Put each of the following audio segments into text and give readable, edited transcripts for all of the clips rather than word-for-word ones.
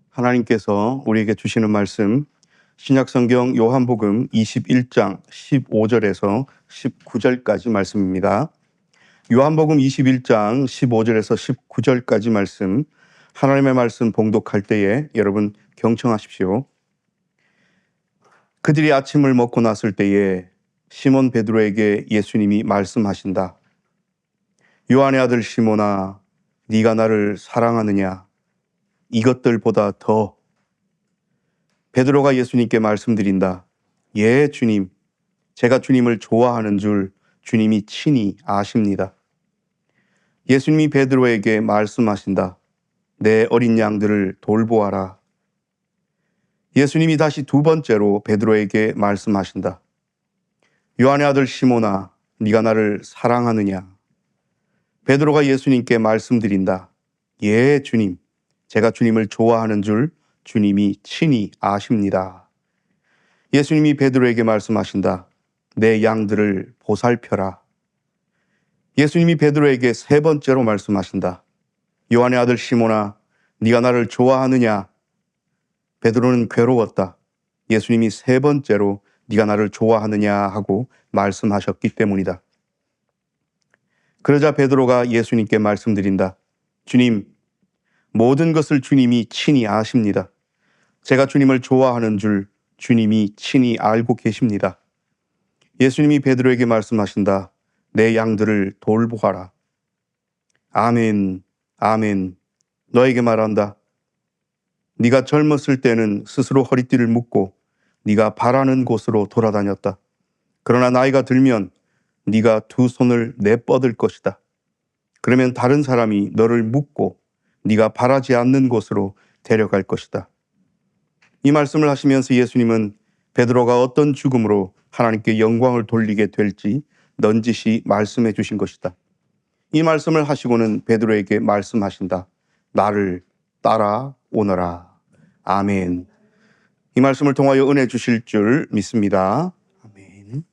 하나님께서 우리에게 주시는 말씀, 신약성경 요한복음 21장 15절에서 19절까지 말씀입니다. 요한복음 21장 15절에서 19절까지 말씀, 하나님의 말씀 봉독할 때에 여러분 경청하십시오. 그들이 아침을 먹고 났을 때에 시몬 베드로에게 예수님이 말씀하신다. 요한의 아들 시몬아, 네가 나를 사랑하느냐? 이것들보다 더. 베드로가 예수님께 말씀드린다. 예, 주님. 제가 주님을 좋아하는 줄 주님이 친히 아십니다. 예수님이 베드로에게 말씀하신다. 내 어린 양들을 돌보아라. 예수님이 다시 두 번째로 베드로에게 말씀하신다. 요한의 아들 시몬아, 네가 나를 사랑하느냐? 베드로가 예수님께 말씀드린다. 예, 주님. 제가 주님을 좋아하는 줄 주님이 친히 아십니다. 예수님이 베드로에게 말씀하신다. 내 양들을 보살펴라. 예수님이 베드로에게 세 번째로 말씀하신다. 요한의 아들 시몬아, 네가 나를 좋아하느냐? 베드로는 괴로웠다. 예수님이 세 번째로 네가 나를 좋아하느냐 하고 말씀하셨기 때문이다. 그러자 베드로가 예수님께 말씀드린다. 주님, 모든 것을 주님이 친히 아십니다. 제가 주님을 좋아하는 줄 주님이 친히 알고 계십니다. 예수님이 베드로에게 말씀하신다. 내 양들을 돌보아라. 아멘, 아멘. 너에게 말한다. 네가 젊었을 때는 스스로 허리띠를 묶고 네가 바라는 곳으로 돌아다녔다. 그러나 나이가 들면 네가 두 손을 내뻗을 것이다. 그러면 다른 사람이 너를 묶고 네가 바라지 않는 곳으로 데려갈 것이다. 이 말씀을 하시면서 예수님은 베드로가 어떤 죽음으로 하나님께 영광을 돌리게 될지 넌지시 말씀해 주신 것이다. 이 말씀을 하시고는 베드로에게 말씀하신다. 나를 따라오너라. 아멘. 이 말씀을 통하여 은혜 주실 줄 믿습니다. 아멘.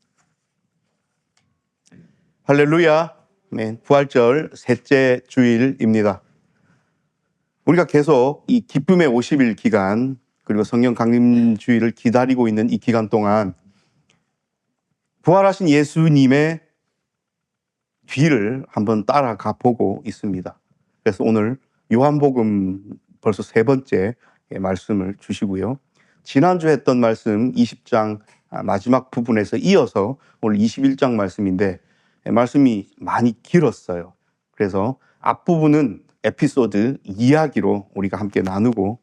할렐루야. 아멘. 부활절 셋째 주일입니다. 우리가 계속 이 기쁨의 50일 기간 그리고 성령 강림 주일을 기다리고 있는 이 기간 동안 부활하신 예수님의 뒤를 한번 따라가 보고 있습니다. 그래서 오늘 요한복음 벌써 세 번째 말씀을 주시고요. 지난주 했던 말씀 20장 마지막 부분에서 이어서 오늘 21장 말씀인데 말씀이 많이 길었어요. 그래서 앞부분은 에피소드 이야기로 우리가 함께 나누고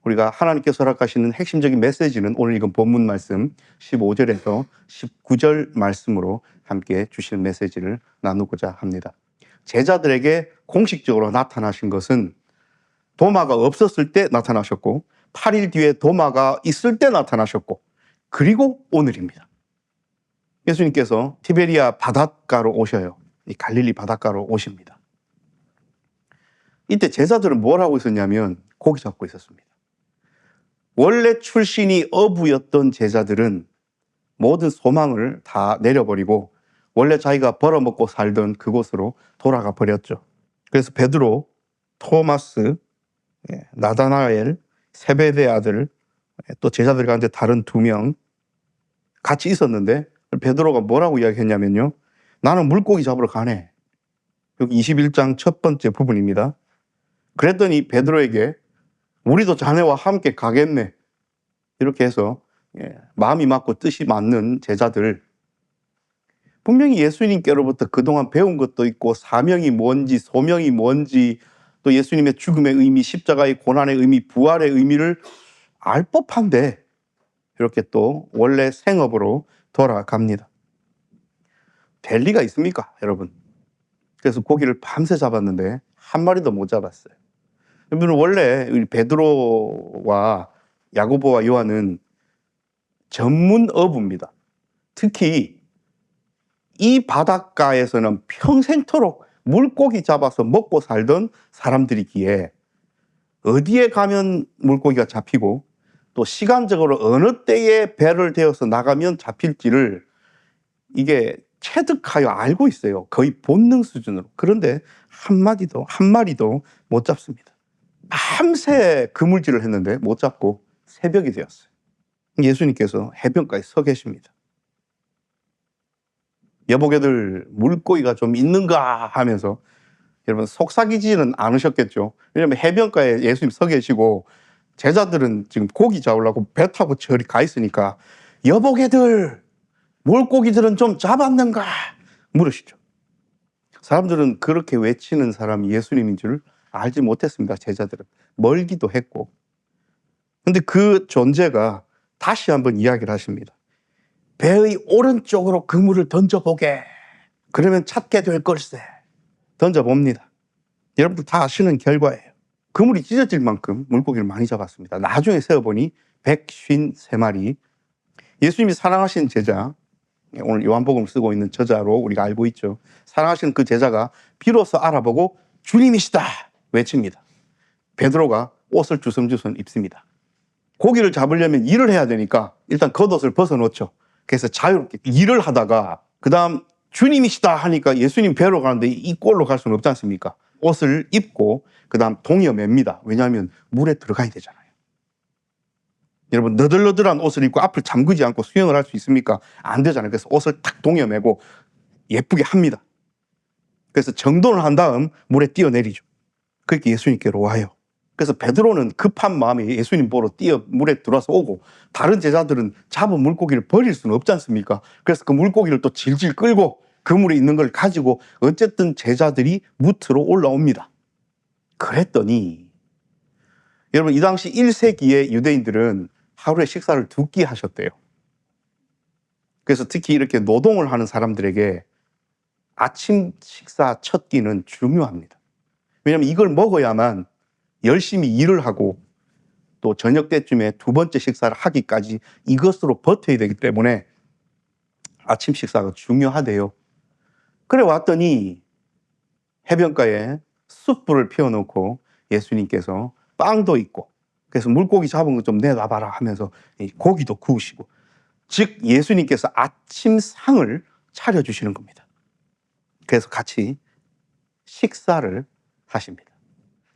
우리가 하나님께서 허락하시는 핵심적인 메시지는 오늘 읽은 본문 말씀 15절에서 19절 말씀으로 함께 주시는 메시지를 나누고자 합니다. 제자들에게 공식적으로 나타나신 것은 도마가 없었을 때 나타나셨고 8일 뒤에 도마가 있을 때 나타나셨고 그리고 오늘입니다. 예수님께서 티베리아 바닷가로 오셔요. 이 갈릴리 바닷가로 오십니다. 이때 제자들은 뭘 하고 있었냐면 고기 잡고 있었습니다. 원래 출신이 어부였던 제자들은 모든 소망을 다 내려버리고 원래 자기가 벌어먹고 살던 그곳으로 돌아가 버렸죠. 그래서 베드로, 토마스, 나다나엘, 세베대 아들, 또 제자들 가운데 다른 2명 같이 있었는데 베드로가 뭐라고 이야기했냐면요. 나는 물고기 잡으러 가네. 여기 21장 첫 번째 부분입니다. 그랬더니 베드로에게 우리도 자네와 함께 가겠네. 이렇게 해서 마음이 맞고 뜻이 맞는 제자들. 분명히 예수님께로부터 그동안 배운 것도 있고 사명이 뭔지 소명이 뭔지 또 예수님의 죽음의 의미, 십자가의 고난의 의미, 부활의 의미를 알 법한데 이렇게 또 원래 생업으로 돌아갑니다. 될 리가 있습니까, 여러분? 그래서 고기를 밤새 잡았는데 한 마리도 못 잡았어요. 여러분 원래 베드로와 야고보와 요한은 전문 어부입니다. 특히 이 바닷가에서는 평생토록 물고기 잡아서 먹고 살던 사람들이기에 어디에 가면 물고기가 잡히고 또 시간적으로 어느 때에 배를 대어서 나가면 잡힐지를 이게 체득하여 알고 있어요. 거의 본능 수준으로. 그런데 한 마리도 못 잡습니다. 밤새 그물질을 했는데 못 잡고 새벽이 되었어요. 예수님께서 해변가에 서 계십니다. 여보게들 물고기가 좀 있는가 하면서, 여러분 속삭이지는 않으셨겠죠. 왜냐하면 해변가에 예수님 서 계시고 제자들은 지금 고기 잡으려고 배 타고 저리 가 있으니까 여보게들 물고기들은 좀 잡았는가 물으시죠. 사람들은 그렇게 외치는 사람이 예수님인 줄 알지 못했습니다. 제자들은 멀기도 했고. 근데 그 존재가 다시 한번 이야기를 하십니다. 배의 오른쪽으로 그물을 던져보게. 그러면 찾게 될 걸세. 던져봅니다. 여러분들 다 아시는 결과예요. 그물이 찢어질 만큼 물고기를 많이 잡았습니다. 나중에 세어보니 153마리. 예수님이 사랑하신 제자, 오늘 요한복음을 쓰고 있는 저자로 우리가 알고 있죠. 사랑하시는 그 제자가 비로소 알아보고 주님이시다 외칩니다. 베드로가 옷을 주섬주섬 입습니다. 고기를 잡으려면 일을 해야 되니까 일단 겉옷을 벗어놓죠. 그래서 자유롭게 일을 하다가 그 다음 주님이시다 하니까 예수님 뵈러 가는데 이 꼴로 갈 수는 없지 않습니까? 옷을 입고 그 다음 동여 맵니다. 왜냐하면 물에 들어가야 되잖아요. 여러분 너덜너덜한 옷을 입고 앞을 잠그지 않고 수영을 할 수 있습니까? 안 되잖아요. 그래서 옷을 탁 동여 매고 예쁘게 합니다. 그래서 정돈을 한 다음 물에 뛰어내리죠. 그렇게 예수님께로 와요. 그래서 베드로는 급한 마음에 예수님 보러 뛰어 물에 들어와서 오고, 다른 제자들은 잡은 물고기를 버릴 수는 없지 않습니까? 그래서 그 물고기를 또 질질 끌고 그물에 있는 걸 가지고 어쨌든 제자들이 무트로 올라옵니다. 그랬더니 여러분 이 당시 1세기의 유대인들은 하루에 식사를 2끼 하셨대요. 그래서 특히 이렇게 노동을 하는 사람들에게 아침 식사 첫 끼는 중요합니다. 왜냐하면 이걸 먹어야만 열심히 일을 하고 또 저녁 때쯤에 2번째 식사를 하기까지 이것으로 버텨야 되기 때문에 아침 식사가 중요하대요. 그래 왔더니 해변가에 숯불을 피워놓고 예수님께서 빵도 있고, 그래서 물고기 잡은 거 좀 내놔봐라 하면서 고기도 구우시고, 즉 예수님께서 아침상을 차려주시는 겁니다. 그래서 같이 식사를 하십니다.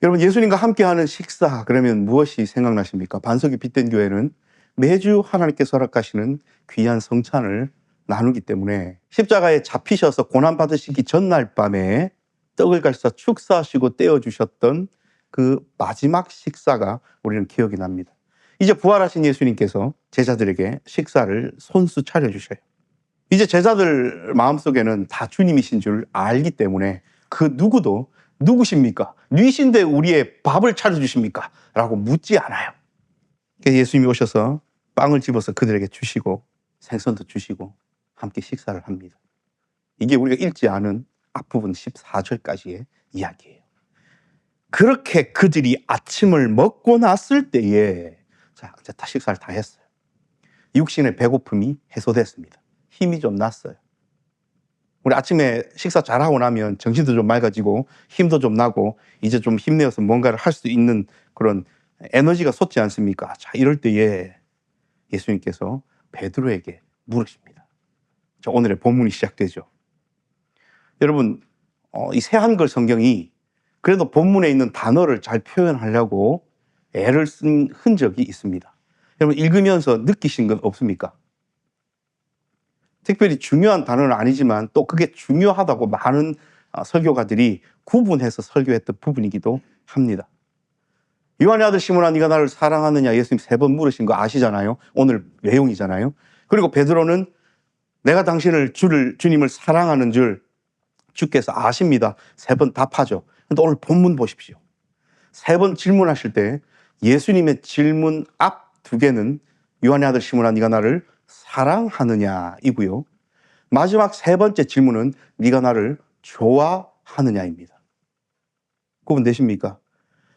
여러분 예수님과 함께하는 식사 그러면 무엇이 생각나십니까? 반석이 빛된 교회는 매주 하나님께서 허락하시는 귀한 성찬을 나누기 때문에 십자가에 잡히셔서 고난받으시기 전날 밤에 떡을 가시사 축사하시고 떼어주셨던 그 마지막 식사가 우리는 기억이 납니다. 이제 부활하신 예수님께서 제자들에게 식사를 손수 차려주셔요. 이제 제자들 마음속에는 다 주님이신 줄 알기 때문에 그 누구도 누구십니까? 뉘신데 우리의 밥을 차려주십니까? 라고 묻지 않아요. 그래서 예수님이 오셔서 빵을 집어서 그들에게 주시고 생선도 주시고 함께 식사를 합니다. 이게 우리가 읽지 않은 앞부분 14절까지의 이야기예요. 그렇게 그들이 아침을 먹고 났을 때에 자, 이제 다 식사를 다 했어요. 육신의 배고픔이 해소됐습니다. 힘이 좀 났어요. 우리 아침에 식사 잘하고 나면 정신도 좀 맑아지고 힘도 좀 나고 이제 좀 힘내어서 뭔가를 할 수 있는 그런 에너지가 솟지 않습니까? 자, 이럴 때에 예수님께서 베드로에게 물으십니다. 자, 오늘의 본문이 시작되죠. 여러분, 이 새한글 성경이 그래도 본문에 있는 단어를 잘 표현하려고 애를 쓴 흔적이 있습니다. 여러분 읽으면서 느끼신 건 없습니까? 특별히 중요한 단어는 아니지만 또 그게 중요하다고 많은 설교가들이 구분해서 설교했던 부분이기도 합니다. 요한의 아들 시몬아 네가 나를 사랑하느냐 예수님 3번 물으신 거 아시잖아요. 오늘 내용이잖아요. 그리고 베드로는 내가 당신을 주님을 사랑하는 줄 주께서 아십니다. 3번 답하죠. 근데 오늘 본문 보십시오. 3번 질문하실 때 예수님의 질문 앞 2개는 요한의 아들 시몬아 네가 나를 사랑하느냐이고요. 마지막 3번째 질문은 네가 나를 좋아하느냐입니다. 구분되십니까?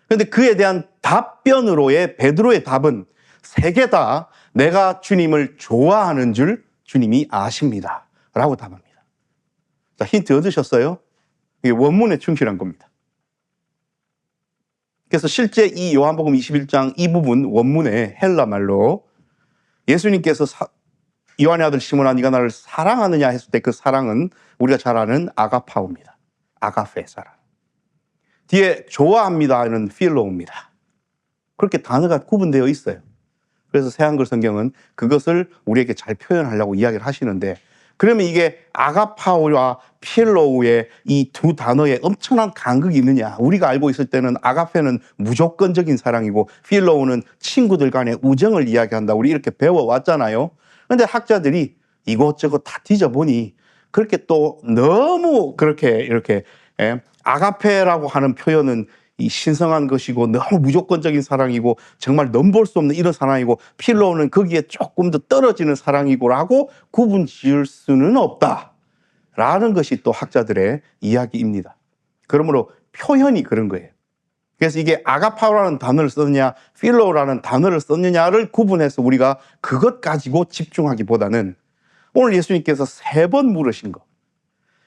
그런데 그에 대한 답변으로의 베드로의 답은 3개 다 내가 주님을 좋아하는 줄 주님이 아십니다 라고 답합니다. 자, 힌트 얻으셨어요? 이게 원문에 충실한 겁니다. 그래서 실제 이 요한복음 21장 이 부분 원문에 헬라말로 예수님께서 요한의 아들 시몬아 네가 나를 사랑하느냐 했을 때 그 사랑은 우리가 잘 아는 아가파오입니다. 아가페 사랑. 뒤에 좋아합니다는 필로우입니다. 그렇게 단어가 구분되어 있어요. 그래서 새한글 성경은 그것을 우리에게 잘 표현하려고 이야기를 하시는데, 그러면 이게 아가파오와 필로우의 이 두 단어에 엄청난 간극이 있느냐? 우리가 알고 있을 때는 아가페는 무조건적인 사랑이고 필로우는 친구들 간의 우정을 이야기한다. 우리 이렇게 배워왔잖아요. 그런데 학자들이 이것저것 다 뒤져보니 그렇게 또 너무 그렇게 이렇게 아가페라고 하는 표현은 이 신성한 것이고 너무 무조건적인 사랑이고 정말 넘볼 수 없는 이런 사랑이고, 필로우는 거기에 조금 더 떨어지는 사랑이고라고 구분 지을 수는 없다라는 것이 또 학자들의 이야기입니다. 그러므로 표현이 그런 거예요. 그래서 이게 아가파오라는 단어를 썼느냐 필로우라는 단어를 썼느냐를 구분해서 우리가 그것 가지고 집중하기보다는 오늘 예수님께서 3번 물으신 거,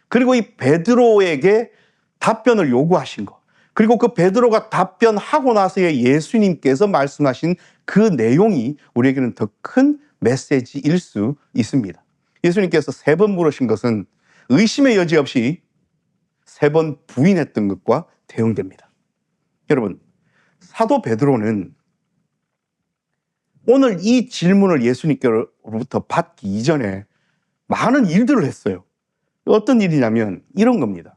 그리고 이 베드로에게 답변을 요구하신 거, 그리고 그 베드로가 답변하고 나서의 예수님께서 말씀하신 그 내용이 우리에게는 더 큰 메시지일 수 있습니다. 예수님께서 3번 물으신 것은 의심의 여지 없이 3번 부인했던 것과 대응됩니다. 여러분, 사도 베드로는 오늘 이 질문을 예수님께로부터 받기 이전에 많은 일들을 했어요. 어떤 일이냐면 이런 겁니다.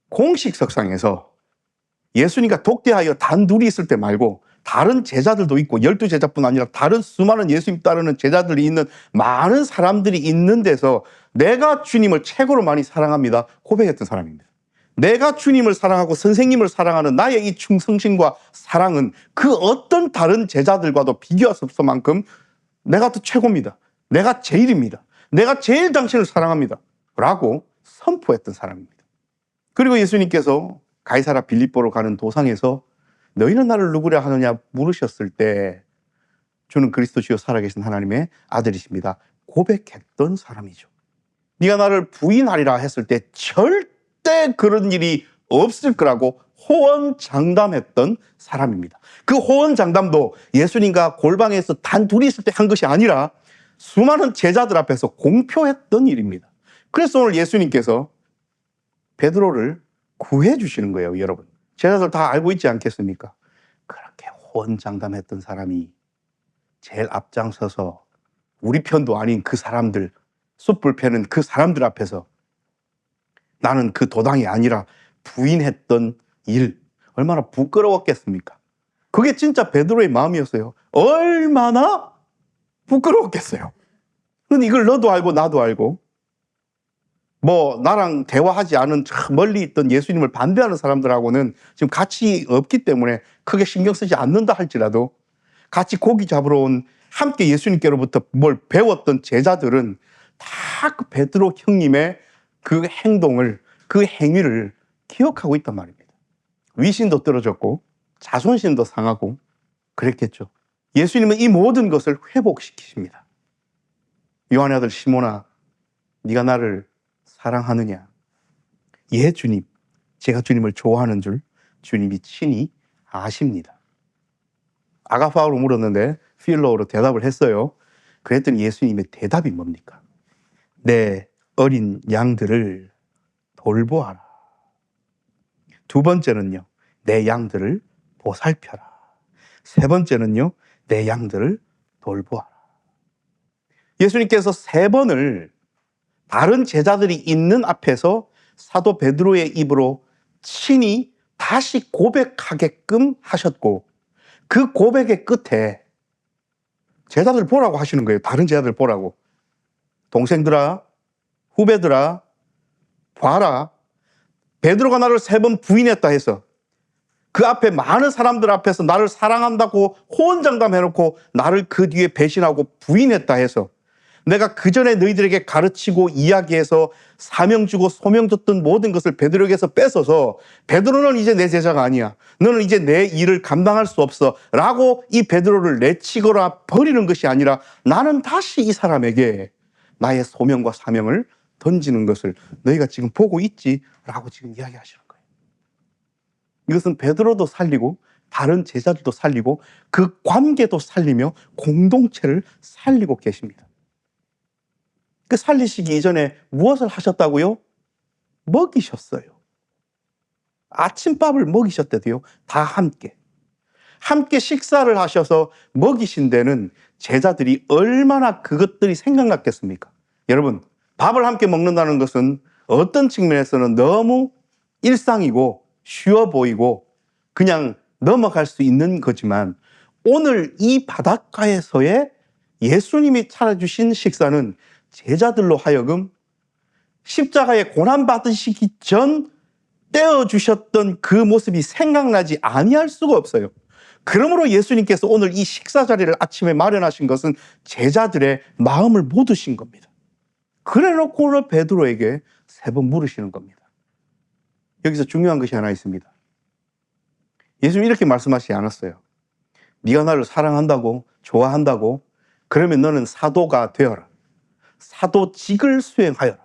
공식석상에서 예수님과 독대하여 단둘이 있을 때 말고 다른 제자들도 있고 12제자뿐 아니라 다른 수많은 예수님 따르는 제자들이 있는 많은 사람들이 있는 데서 내가 주님을 최고로 많이 사랑합니다 고백했던 사람입니다. 내가 주님을 사랑하고 선생님을 사랑하는 나의 이 충성심과 사랑은 그 어떤 다른 제자들과도 비교할 수 없을 만큼 내가 더 최고입니다. 내가 제일입니다. 내가 제일 당신을 사랑합니다 라고 선포했던 사람입니다. 그리고 예수님께서 가이사라 빌립보로 가는 도상에서 너희는 나를 누구라 하느냐 물으셨을 때 주는 그리스도시요 살아계신 하나님의 아들이십니다 고백했던 사람이죠. 네가 나를 부인하리라 했을 때 절대 그런 일이 없을 거라고 호언장담했던 사람입니다. 그 호언장담도 예수님과 골방에서 단둘이 있을 때 한 것이 아니라 수많은 제자들 앞에서 공표했던 일입니다. 그래서 오늘 예수님께서 베드로를 구해 주시는 거예요. 여러분, 제자들 다 알고 있지 않겠습니까? 그렇게 호언장담했던 사람이 제일 앞장서서 우리 편도 아닌 그 사람들, 숯불 패는 그 사람들 앞에서 나는 그 도당이 아니라 부인했던 일, 얼마나 부끄러웠겠습니까? 그게 진짜 베드로의 마음이었어요. 얼마나 부끄러웠겠어요. 근데 이걸 너도 알고 나도 알고, 뭐 나랑 대화하지 않은 멀리 있던 예수님을 반대하는 사람들하고는 지금 같이 없기 때문에 크게 신경 쓰지 않는다 할지라도 같이 고기 잡으러 온 함께 예수님께로부터 뭘 배웠던 제자들은 다 그 베드로 형님의 그 행동을, 그 행위를 기억하고 있단 말입니다. 위신도 떨어졌고 자존심도 상하고 그랬겠죠. 예수님은 이 모든 것을 회복시키십니다. 요한의 아들 시몬아, 네가 나를 사랑하느냐? 예, 주님. 제가 주님을 좋아하는 줄 주님이 친히 아십니다. 아가파오로 물었는데 필로우로 대답을 했어요. 그랬더니 예수님의 대답이 뭡니까? 내 어린 양들을 돌보아라. 두 번째는요, 내 양들을 보살펴라. 세 번째는요, 내 양들을 돌보아라. 예수님께서 3번을 다른 제자들이 있는 앞에서 사도 베드로의 입으로 친히 다시 고백하게끔 하셨고, 그 고백의 끝에 제자들 보라고 하시는 거예요. 다른 제자들 보라고. 동생들아, 후배들아, 봐라. 베드로가 나를 3번 부인했다 해서 그 앞에 많은 사람들 앞에서 나를 사랑한다고 호언장담해놓고 나를 그 뒤에 배신하고 부인했다 해서 내가 그 전에 너희들에게 가르치고 이야기해서 사명 주고 소명 줬던 모든 것을 베드로에게서 뺏어서 베드로는 이제 내 제자가 아니야. 너는 이제 내 일을 감당할 수 없어. 라고 이 베드로를 내치거나 버리는 것이 아니라 나는 다시 이 사람에게 나의 소명과 사명을 던지는 것을 너희가 지금 보고 있지? 라고 지금 이야기하시는 거예요. 이것은 베드로도 살리고 다른 제자들도 살리고 그 관계도 살리며 공동체를 살리고 계십니다. 그 살리시기 이전에 무엇을 하셨다고요? 먹이셨어요. 아침밥을 먹이셨대도요. 다 함께. 함께 식사를 하셔서 먹이신 데는 제자들이 얼마나 그것들이 생각났겠습니까? 여러분, 밥을 함께 먹는다는 것은 어떤 측면에서는 너무 일상이고 쉬워 보이고 그냥 넘어갈 수 있는 거지만, 오늘 이 바닷가에서의 예수님이 차려주신 식사는 제자들로 하여금 십자가에 고난받으시기 전 떼어주셨던 그 모습이 생각나지 아니할 수가 없어요. 그러므로 예수님께서 오늘 이 식사 자리를 아침에 마련하신 것은 제자들의 마음을 못 드신 겁니다. 그래놓고 오늘 베드로에게 3번 물으시는 겁니다. 여기서 중요한 것이 하나 있습니다. 예수님이 이렇게 말씀하시지 않았어요. 네가 나를 사랑한다고, 좋아한다고, 그러면 너는 사도가 되어라. 사도직을 수행하여라.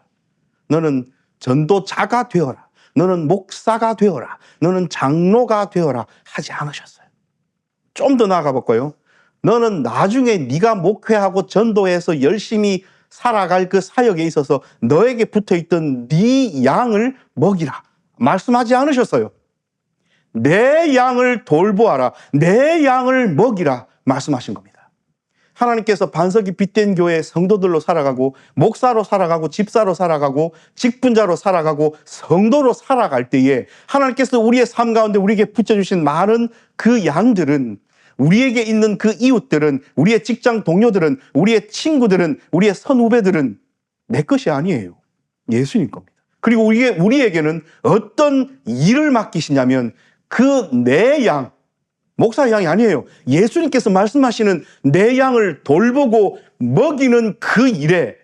너는 전도자가 되어라. 너는 목사가 되어라. 너는 장로가 되어라. 하지 않으셨어요. 좀 더 나아가 볼까요? 너는 나중에 네가 목회하고 전도해서 열심히 살아갈 그 사역에 있어서 너에게 붙어있던 네 양을 먹이라. 말씀하지 않으셨어요. 내 양을 돌보아라. 내 양을 먹이라. 말씀하신 겁니다. 하나님께서 반석이 빛된 교회 성도들로 살아가고, 목사로 살아가고, 집사로 살아가고, 직분자로 살아가고, 성도로 살아갈 때에 하나님께서 우리의 삶 가운데 우리에게 붙여주신 많은 그 양들은, 우리에게 있는 그 이웃들은, 우리의 직장 동료들은, 우리의 친구들은, 우리의 선후배들은 내 것이 아니에요. 예수님 겁니다. 그리고 우리에게는 어떤 일을 맡기시냐면 그 내 양, 목사의 양이 아니에요. 예수님께서 말씀하시는 내 양을 돌보고 먹이는 그 일에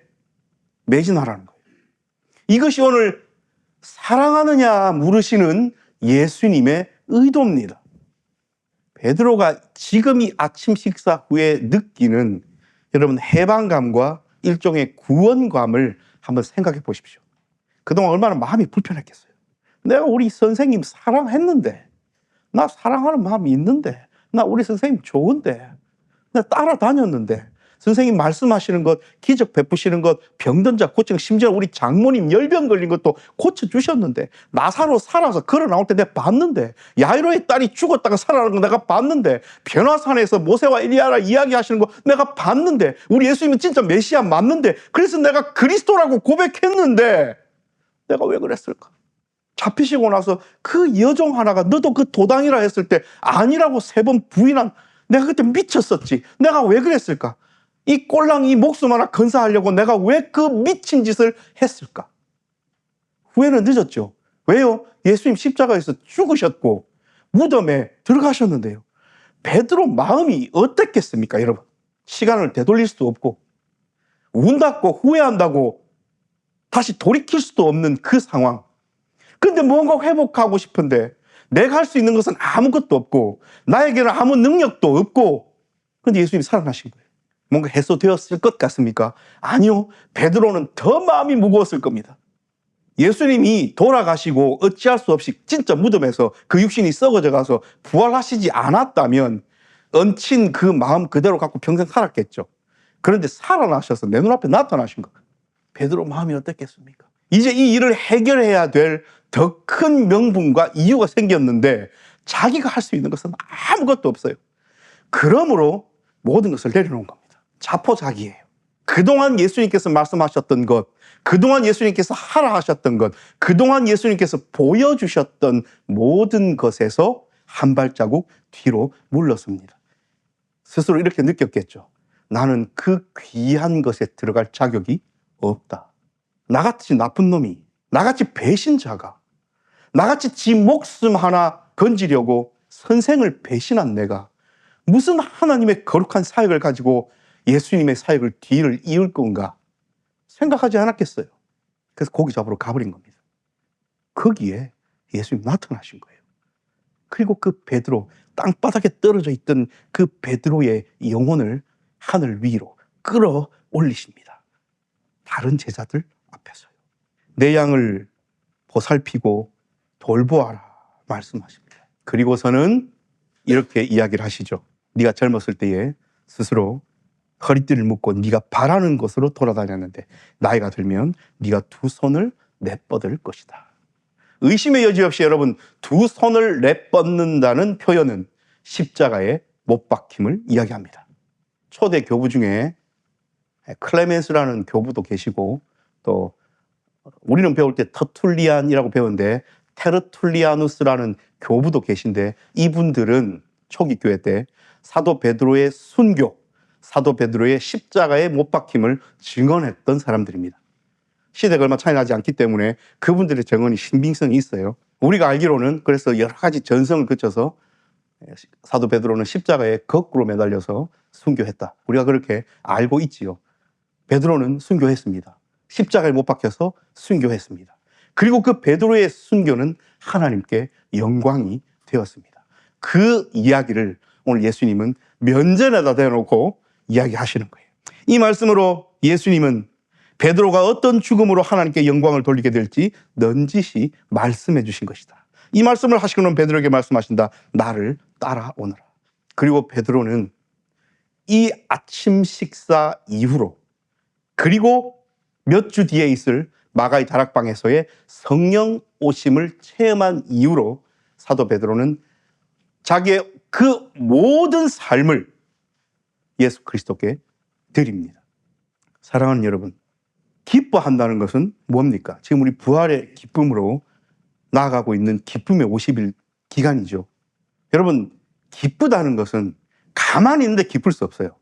매진하라는 거예요. 이것이 오늘 사랑하느냐 물으시는 예수님의 의도입니다. 베드로가 지금 이 아침 식사 후에 느끼는 여러분 해방감과 일종의 구원감을 한번 생각해 보십시오. 그동안 얼마나 마음이 불편했겠어요. 내가 우리 선생님 사랑했는데, 나 사랑하는 마음이 있는데, 나 우리 선생님 좋은데, 나 따라다녔는데, 선생님 말씀하시는 것, 기적 베푸시는 것, 병든 자 고치는, 심지어 우리 장모님 열병 걸린 것도 고쳐주셨는데, 나사로 살아서 걸어 나올 때 내가 봤는데, 야이로의 딸이 죽었다가 살아나는 거 내가 봤는데, 변화산에서 모세와 엘리야라 이야기하시는 거 내가 봤는데, 우리 예수님은 진짜 메시아 맞는데, 그래서 내가 그리스도라고 고백했는데 내가 왜 그랬을까? 잡히시고 나서 그 여종 하나가 너도 그 도당이라 했을 때 아니라고 3번 부인한, 내가 그때 미쳤었지. 내가 왜 그랬을까? 이 꼴랑이 목숨 하나 건사하려고 내가 왜 그 미친 짓을 했을까? 후회는 늦었죠. 왜요? 예수님 십자가에서 죽으셨고 무덤에 들어가셨는데요. 베드로 마음이 어땠겠습니까, 여러분? 시간을 되돌릴 수도 없고 운다고 후회한다고 다시 돌이킬 수도 없는 그 상황. 근데 뭔가 회복하고 싶은데 내가 할 수 있는 것은 아무것도 없고 나에게는 아무 능력도 없고, 근데 예수님이 살아나신 거예요. 뭔가 해소되었을 것 같습니까? 아니요. 베드로는 더 마음이 무거웠을 겁니다. 예수님이 돌아가시고 어찌할 수 없이 진짜 무덤에서 그 육신이 썩어져 가서 부활하시지 않았다면 얹힌 그 마음 그대로 갖고 평생 살았겠죠. 그런데 살아나셔서 내 눈앞에 나타나신 거예요. 베드로 마음이 어땠겠습니까? 이제 이 일을 해결해야 될 더 큰 명분과 이유가 생겼는데 자기가 할 수 있는 것은 아무것도 없어요. 그러므로 모든 것을 내려놓은 겁니다. 자포자기예요. 그동안 예수님께서 말씀하셨던 것, 그동안 예수님께서 하라 하셨던 것, 그동안 예수님께서 보여주셨던 모든 것에서 한 발자국 뒤로 물렀습니다. 스스로 이렇게 느꼈겠죠. 나는 그 귀한 것에 들어갈 자격이 없다. 나같이 나쁜 놈이, 나같이 배신자가, 나같이 지 목숨 하나 건지려고 선생을 배신한 내가 무슨 하나님의 거룩한 사역을 가지고 예수님의 사역을 뒤를 이을 건가 생각하지 않았겠어요. 그래서 고기 잡으러 가버린 겁니다. 거기에 예수님 나타나신 거예요. 그리고 그 베드로, 땅바닥에 떨어져 있던 그 베드로의 영혼을 하늘 위로 끌어올리십니다. 다른 제자들 앞에서요. 내 양을 보살피고 돌보아라 말씀하십니다. 그리고서는 이렇게 이야기를 하시죠. 네가 젊었을 때에 스스로 허리띠를 묶고 네가 바라는 곳으로 돌아다녔는데 나이가 들면 네가 2 손을 내뻗을 것이다. 의심의 여지 없이 여러분, 2 손을 내뻗는다는 표현은 십자가에 못 박힘을 이야기합니다. 초대 교부 중에 클레멘스라는 교부도 계시고, 또 우리는 배울 때 터툴리안이라고 배우는데 테르툴리아누스라는 교부도 계신데, 이분들은 초기 교회 때 사도 베드로의 순교, 사도 베드로의 십자가에 못 박힘을 증언했던 사람들입니다. 시대가 얼마 차이 나지 않기 때문에 그분들의 증언이 신빙성이 있어요. 우리가 알기로는 그래서 여러 가지 전성을 거쳐서 사도 베드로는 십자가에 거꾸로 매달려서 순교했다. 우리가 그렇게 알고 있지요. 베드로는 순교했습니다. 십자가에 못 박혀서 순교했습니다. 그리고 그 베드로의 순교는 하나님께 영광이 되었습니다. 그 이야기를 오늘 예수님은 면전에다 대놓고 이야기하시는 거예요. 이 말씀으로 예수님은 베드로가 어떤 죽음으로 하나님께 영광을 돌리게 될지 넌지시 말씀해 주신 것이다. 이 말씀을 하시고는 베드로에게 말씀하신다. 나를 따라오너라. 그리고 베드로는 이 아침 식사 이후로, 그리고 몇 주 뒤에 있을 마가의 다락방에서의 성령 오심을 체험한 이후로 사도 베드로는 자기의 그 모든 삶을 예수 그리스도께 드립니다. 사랑하는 여러분, 기뻐한다는 것은 뭡니까? 지금 우리 부활의 기쁨으로 나아가고 있는 기쁨의 50일 기간이죠. 여러분, 기쁘다는 것은 가만히 있는데 기쁠 수 없어요.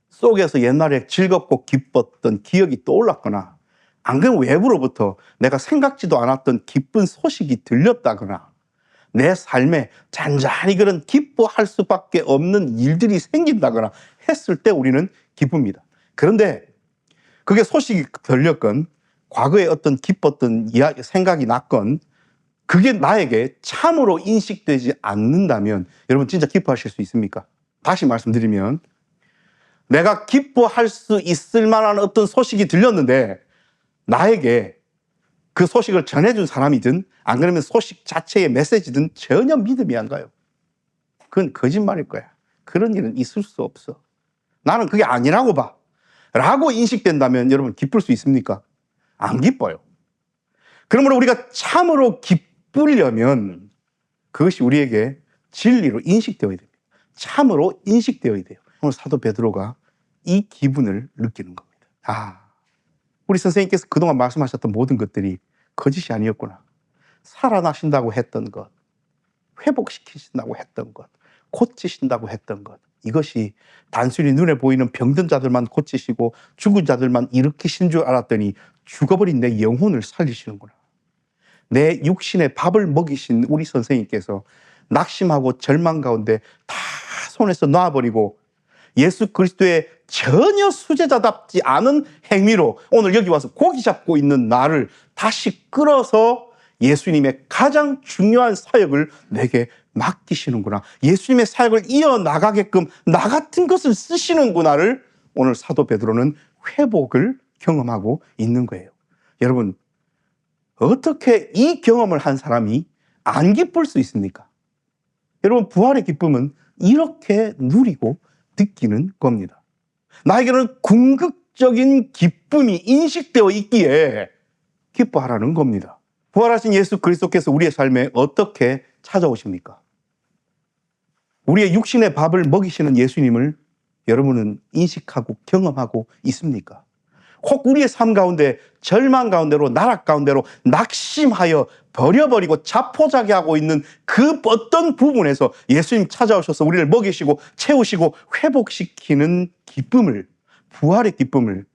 속에서 옛날에 즐겁고 기뻤던 기억이 떠올랐거나, 안 그러면 외부로부터 내가 생각지도 않았던 기쁜 소식이 들렸다거나, 내 삶에 잔잔히 그런 기뻐할 수밖에 없는 일들이 생긴다거나 했을 때 우리는 기쁩니다. 그런데 그게 소식이 들렸건, 과거에 어떤 기뻤던 이야기, 생각이 났건, 그게 나에게 참으로 인식되지 않는다면 여러분 진짜 기뻐하실 수 있습니까? 다시 말씀드리면, 내가 기뻐할 수 있을 만한 어떤 소식이 들렸는데 나에게 그 소식을 전해준 사람이든, 안 그러면 소식 자체의 메시지든 전혀 믿음이 안 가요. 그건 거짓말일 거야. 그런 일은 있을 수 없어. 나는 그게 아니라고 봐 라고 인식된다면 여러분 기쁠 수 있습니까? 안 기뻐요. 그러므로 우리가 참으로 기쁘려면 그것이 우리에게 진리로 인식되어야 됩니다. 참으로 인식되어야 돼요. 오늘 사도 베드로가 이 기분을 느끼는 겁니다. 우리 선생님께서 그동안 말씀하셨던 모든 것들이 거짓이 아니었구나. 살아나신다고 했던 것, 회복시키신다고 했던 것, 고치신다고 했던 것, 이것이 단순히 눈에 보이는 병든 자들만 고치시고 죽은 자들만 일으키신 줄 알았더니 죽어버린 내 영혼을 살리시는구나. 내 육신의 밥을 먹이신 우리 선생님께서 낙심하고 절망 가운데 다 손에서 놔버리고 예수 그리스도의 전혀 수제자답지 않은 행위로 오늘 여기 와서 고기 잡고 있는 나를 다시 끌어서 예수님의 가장 중요한 사역을 내게 맡기시는구나. 예수님의 사역을 이어나가게끔 나 같은 것을 쓰시는구나를 오늘 사도 베드로는 회복을 경험하고 있는 거예요. 여러분, 어떻게 이 경험을 한 사람이 안 기쁠 수 있습니까? 여러분, 부활의 기쁨은 이렇게 누리고 느끼는 겁니다. 나에게는 궁극적인 기쁨이 인식되어 있기에 기뻐하라는 겁니다. 부활하신 예수 그리스도께서 우리의 삶에 어떻게 찾아오십니까? 우리의 육신의 밥을 먹이시는 예수님을 여러분은 인식하고 경험하고 있습니까? 혹 우리의 삶 가운데 절망 가운데로, 나락 가운데로 낙심하여 버려버리고 자포자기하고 있는 그 어떤 부분에서 예수님 찾아오셔서 우리를 먹이시고 채우시고 회복시키는 기쁨을, 부활의 기쁨을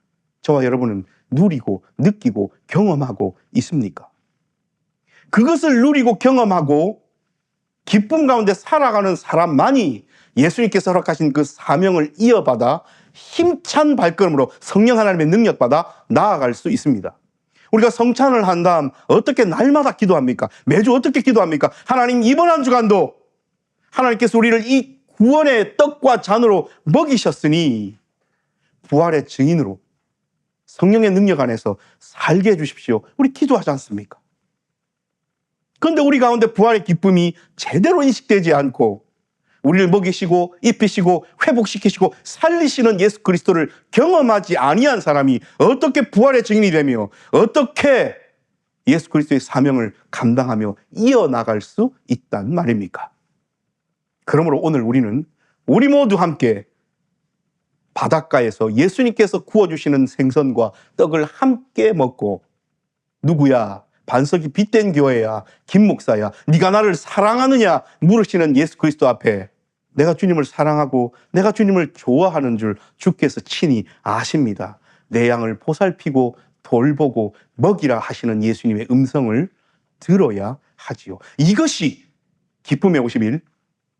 저와 여러분은 누리고 느끼고 경험하고 있습니까? 그것을 누리고 경험하고 기쁨 가운데 살아가는 사람만이 예수님께서 허락하신 그 사명을 이어받아 힘찬 발걸음으로 성령 하나님의 능력받아 나아갈 수 있습니다. 우리가 성찬을 한 다음 어떻게 날마다 기도합니까? 매주 어떻게 기도합니까? 하나님, 이번 한 주간도 하나님께서 우리를 이 구원의 떡과 잔으로 먹이셨으니 부활의 증인으로 성령의 능력 안에서 살게 해주십시오. 우리 기도하지 않습니까? 그런데 우리 가운데 부활의 기쁨이 제대로 인식되지 않고 우리를 먹이시고 입히시고 회복시키시고 살리시는 예수 그리스도를 경험하지 아니한 사람이 어떻게 부활의 증인이 되며 어떻게 예수 그리스도의 사명을 감당하며 이어나갈 수 있단 말입니까? 그러므로 오늘 우리 모두 함께 바닷가에서 예수님께서 구워주시는 생선과 떡을 함께 먹고, 누구야? 반석이 빛된 교회야, 김 목사야, 네가 나를 사랑하느냐 물으시는 예수 그리스도 앞에 내가 주님을 사랑하고 내가 주님을 좋아하는 줄 주께서 친히 아십니다. 내 양을 보살피고 돌보고 먹이라 하시는 예수님의 음성을 들어야 하지요. 이것이 기쁨의 50일,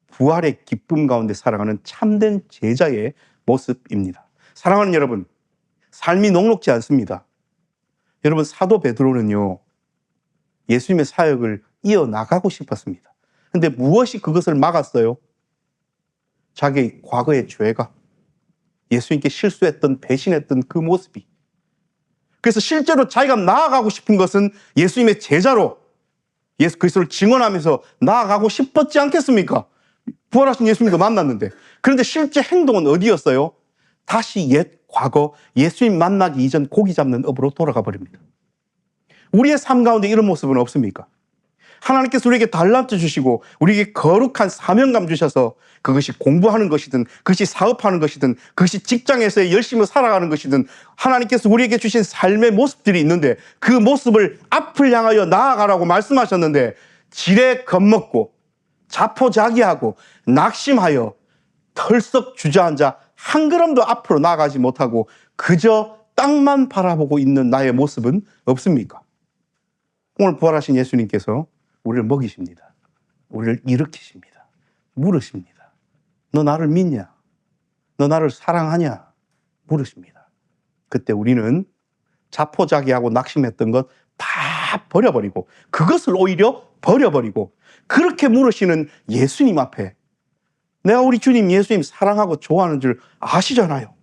부활의 기쁨 가운데 살아가는 참된 제자의 모습입니다. 사랑하는 여러분, 삶이 녹록지 않습니다. 여러분, 사도 베드로는요, 예수님의 사역을 이어나가고 싶었습니다. 근데 무엇이 그것을 막았어요? 자기 과거의 죄가, 예수님께 실수했던, 배신했던 그 모습이. 그래서 실제로 자기가 나아가고 싶은 것은 예수님의 제자로 예수 그리스도를 증언하면서 나아가고 싶었지 않겠습니까? 부활하신 예수님도 만났는데. 그런데 실제 행동은 어디였어요? 다시 옛 과거 예수님 만나기 이전 고기 잡는 업으로 돌아가 버립니다. 우리의 삶 가운데 이런 모습은 없습니까? 하나님께서 우리에게 달란트 주시고 우리에게 거룩한 사명감 주셔서 그것이 공부하는 것이든 그것이 사업하는 것이든 그것이 직장에서 열심히 살아가는 것이든 하나님께서 우리에게 주신 삶의 모습들이 있는데 그 모습을 앞을 향하여 나아가라고 말씀하셨는데 지레 겁먹고 자포자기하고 낙심하여 털썩 주저앉아 한 걸음도 앞으로 나아가지 못하고 그저 땅만 바라보고 있는 나의 모습은 없습니까? 오늘 부활하신 예수님께서 우리를 먹이십니다. 우리를 일으키십니다. 물으십니다. 너 나를 믿냐? 너 나를 사랑하냐? 물으십니다. 그때 우리는 자포자기하고 낙심했던 것 다 버려버리고 그것을 오히려 버려버리고 그렇게 물으시는 예수님 앞에 내가 우리 주님 예수님 사랑하고 좋아하는 줄 아시잖아요.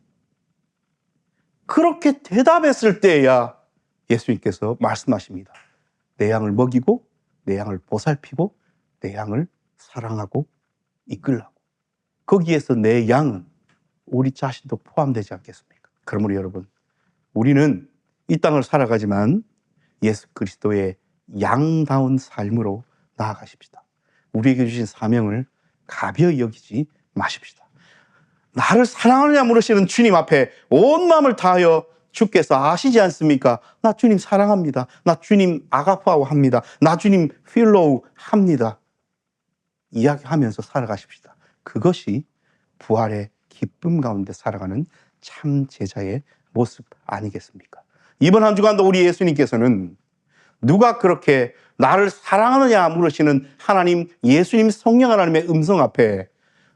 그렇게 대답했을 때야 예수님께서 말씀하십니다. 내 양을 먹이고 내 양을 보살피고 내 양을 사랑하고 이끌라고. 거기에서 내 양은 우리 자신도 포함되지 않겠습니까? 그러므로 여러분, 우리는 이 땅을 살아가지만 예수 그리스도의 양다운 삶으로 나아가십시다. 우리에게 주신 사명을 가벼이 여기지 마십시다. 나를 사랑하느냐 물으시는 주님 앞에 온 마음을 다하여 주께서 아시지 않습니까? 나 주님 사랑합니다. 나 주님 아가파오 합니다. 나 주님 필로우 합니다. 이야기하면서 살아가십시다. 그것이 부활의 기쁨 가운데 살아가는 참 제자의 모습 아니겠습니까? 이번 한 주간도 우리 예수님께서는 누가 그렇게 나를 사랑하느냐 물으시는 하나님, 예수님 성령 하나님의 음성 앞에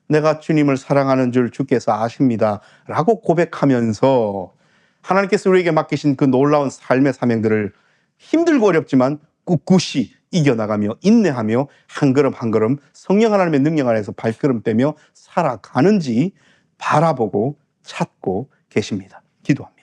내가 주님을 사랑하는 줄 주께서 아십니다 라고 고백하면서 하나님께서 우리에게 맡기신 그 놀라운 삶의 사명들을 힘들고 어렵지만 꿋꿋이 이겨나가며 인내하며 한 걸음 한 걸음 성령 하나님의 능력 안에서 발걸음 떼며 살아가는지 바라보고 찾고 계십니다. 기도합니다.